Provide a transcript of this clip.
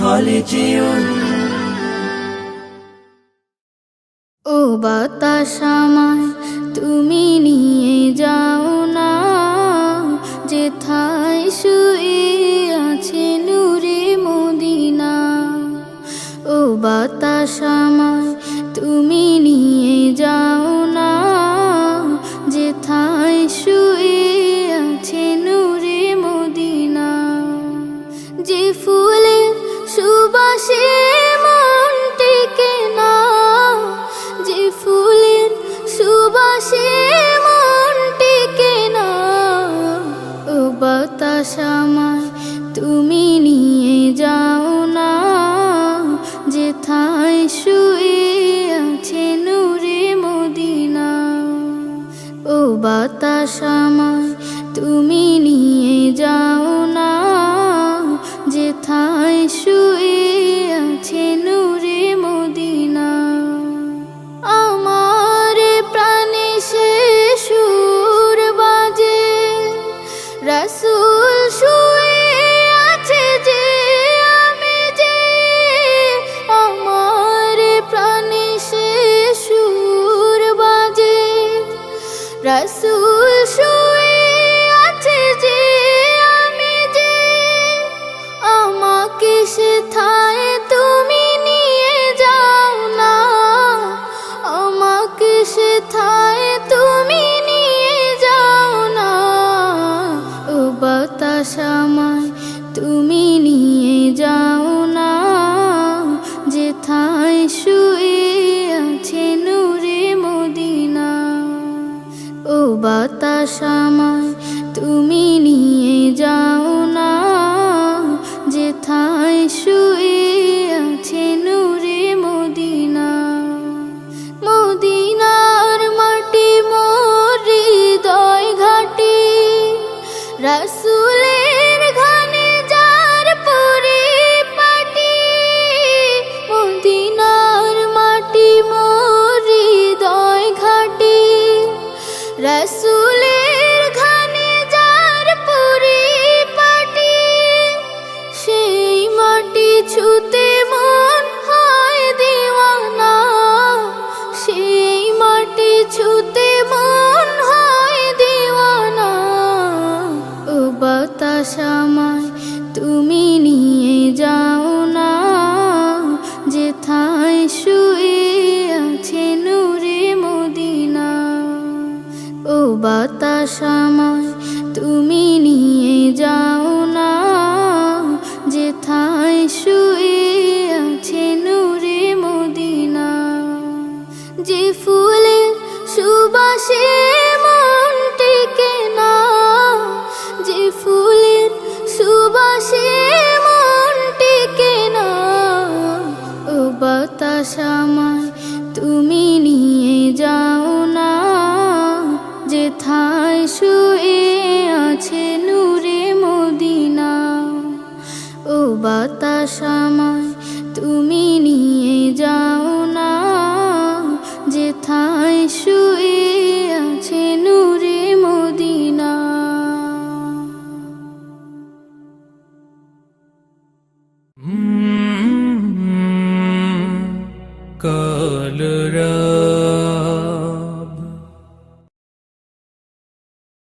হলে যেও। ও বাতাস আমায় তুমি নিয়ে যাও না, যেথায় শুয়ে আছে নূরে মদিনা। ও বাতাস আমায় তুমি নিয়ে যাও না, যেথায় শুয়ে আছে নূরে মদিনা। যে ফুলের সুবাসে মন টেকে না, যে ফুলের সুবাসে মন টেকে না। ও বাতাস আমায় তুমি নিয়ে যাও না, যেথায় শুয়ে আছে নূরে মদিনা। ও বাতাস আমায় তুমি নিয়ে যাও না, যেথায় শুয়ে আছে নূরে মদিনা। আমার প্রাণে সে সুর বাজে, রাসূল শুয়ে আছে যে আমি যে। আমার প্রাণে সে সুর বাজে, রাসূল শুয়ে আছে যে আমি যে। আমাকে সেথায় তুমি নিয়ে যাও না, আমাকে সেথায় তুমি নিয়ে যাও না। ও বাতাস আমায় তুমি নিয়ে যাও না, যেথায় শুয়ে আছে নূরে মদিনা। ও বাতাস আমায় তুমি নিয়ে যাও না, যেথায় শুয়ে আছে নূরে মদিনা। মদিনার মাটি মোর হৃদয় ঘাটি, রাসূলের ঘানে যার পরিপাটি। মদিনার মাটি মোর হৃদয় ঘাটি, রাসূলের ঘানে যার পরিপাটি। সেই মাটি ছুতে মন হয় দিওয়ানা, সেই মাটি ছুতে মন হয় দিওয়ানা। ও বাতাস আমায় তুমি নিয়ে যাও